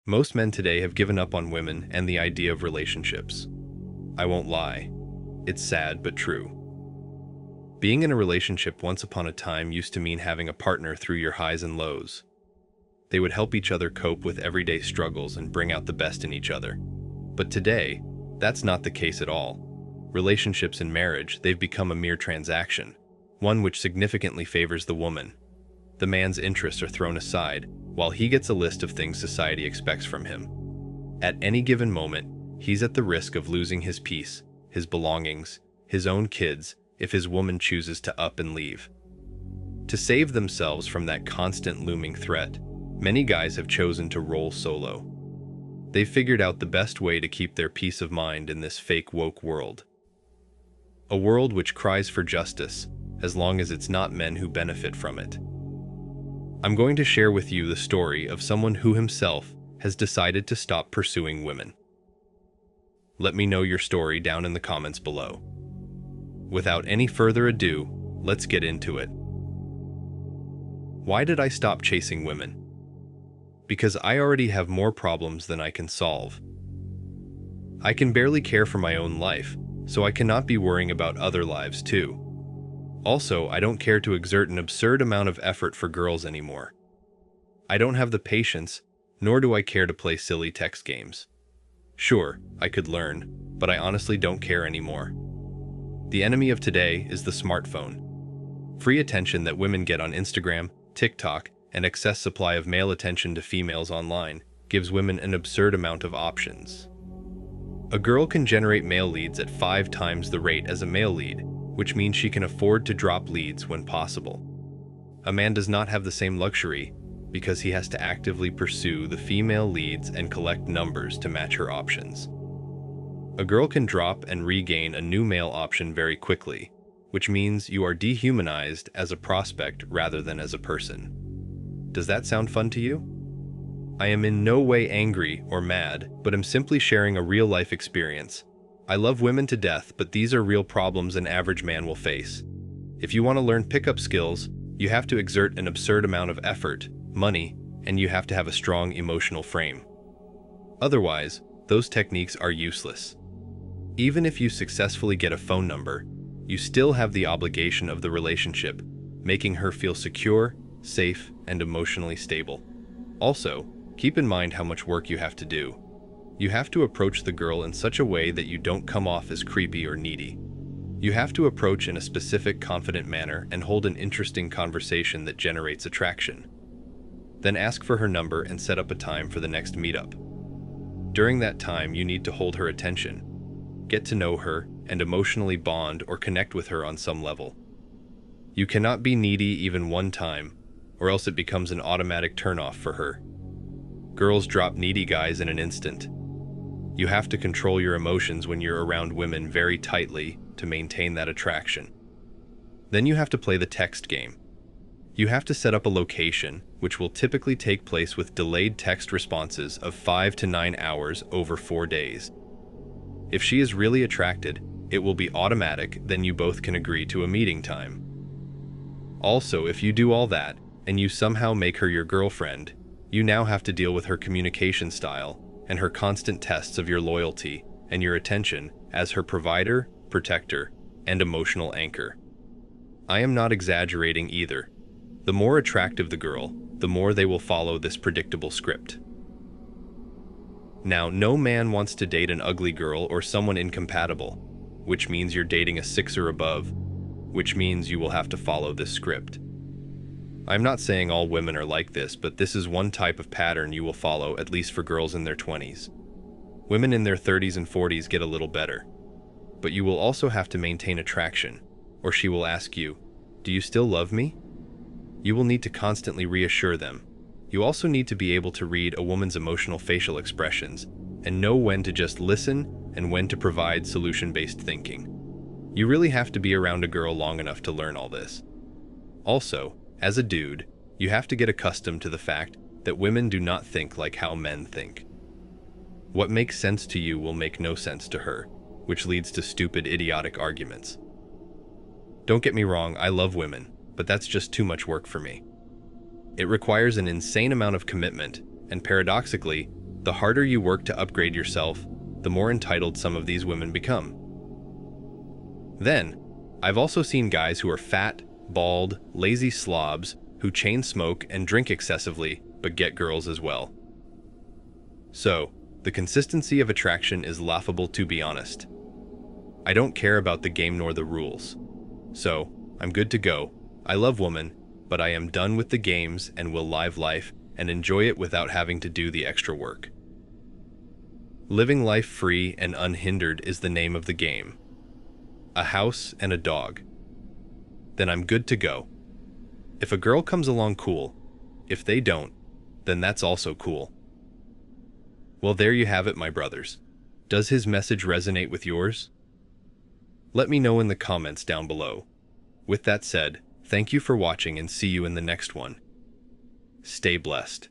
Most men today have given up on women and the idea of relationships. I won't lie. It's sad but true. Being in a relationship once upon a time used to mean having a partner through your highs and lows. They would help each other cope with everyday struggles and bring out the best in each other. But today, that's not the case at all. Relationships and marriage, they've become a mere transaction, one which significantly favors the woman. The man's interests are thrown aside, while he gets a list of things society expects from him. At any given moment, he's at the risk of losing his peace, his belongings, his own kids, if his woman chooses to up and leave. To save themselves from that constant looming threat, many guys have chosen to roll solo. They've figured out the best way to keep their peace of mind in this fake woke world. A world which cries for justice, as long as it's not men who benefit from it. I'm going to share with you the story of someone who himself has decided to stop pursuing women. Let me know your story down in the comments below. Without any further ado, let's get into it. Why did I stop chasing women? Because I already have more problems than I can solve. I can barely care for my own life, so I cannot be worrying about other lives too. Also, I don't care to exert an absurd amount of effort for girls anymore. I don't have the patience, nor do I care to play silly text games. Sure, I could learn, but I honestly don't care anymore. The enemy of today is the smartphone. Free attention that women get on Instagram, TikTok, and excess supply of male attention to females online gives women an absurd amount of options. A girl can generate male leads at 5 times the rate as a male lead, which means she can afford to drop leads when possible. A man does not have the same luxury because he has to actively pursue the female leads and collect numbers to match her options. A girl can drop and regain a new male option very quickly, which means you are dehumanized as a prospect rather than as a person. Does that sound fun to you? I am in no way angry or mad, but am simply sharing a real-life experience. I love women to death, but these are real problems an average man will face. If you want to learn pickup skills, you have to exert an absurd amount of effort, money, and you have to have a strong emotional frame. Otherwise, those techniques are useless. Even if you successfully get a phone number, you still have the obligation of the relationship, making her feel secure, safe, and emotionally stable. Also, keep in mind how much work you have to do. You have to approach the girl in such a way that you don't come off as creepy or needy. You have to approach in a specific, confident manner and hold an interesting conversation that generates attraction. Then ask for her number and set up a time for the next meetup. During that time, you need to hold her attention, get to know her, and emotionally bond or connect with her on some level. You cannot be needy even one time, or else it becomes an automatic turnoff for her. Girls drop needy guys in an instant. You have to control your emotions when you're around women very tightly to maintain that attraction. Then you have to play the text game. You have to set up a location, which will typically take place with delayed text responses of 5 to 9 hours over 4 days. If she is really attracted, it will be automatic, then you both can agree to a meeting time. Also, if you do all that, and you somehow make her your girlfriend, you now have to deal with her communication style and her constant tests of your loyalty and your attention as her provider, protector, and emotional anchor. I am not exaggerating either. The more attractive the girl, the more they will follow this predictable script. Now, no man wants to date an ugly girl or someone incompatible, which means you're dating a 6 or above, which means you will have to follow this script. I'm not saying all women are like this, but this is one type of pattern you will follow, at least for girls in their 20s. Women in their 30s and 40s get a little better. But you will also have to maintain attraction, or she will ask you, "Do you still love me?" You will need to constantly reassure them. You also need to be able to read a woman's emotional facial expressions and know when to just listen and when to provide solution-based thinking. You really have to be around a girl long enough to learn all this. Also, as a dude, you have to get accustomed to the fact that women do not think like how men think. What makes sense to you will make no sense to her, which leads to stupid, idiotic arguments. Don't get me wrong, I love women, but that's just too much work for me. It requires an insane amount of commitment, and paradoxically, The harder you work to upgrade yourself, the more entitled some of these women become. Then, I've also seen guys who are fat, bald, lazy slobs who chain smoke and drink excessively but get girls as well. So, the consistency of attraction is laughable, to be honest. I don't care about the game nor the rules. So, I'm good to go. I love women, but I am done with the games and will live life and enjoy it without having to do the extra work. Living life free and unhindered is the name of the game. A house and a dog. Then I'm good to go. If a girl comes along, cool. If they don't, then that's also cool. Well, there you have it, my brothers. Does his message resonate with yours? Let me know in the comments down below. With that said, thank you for watching and see you in the next one. Stay blessed.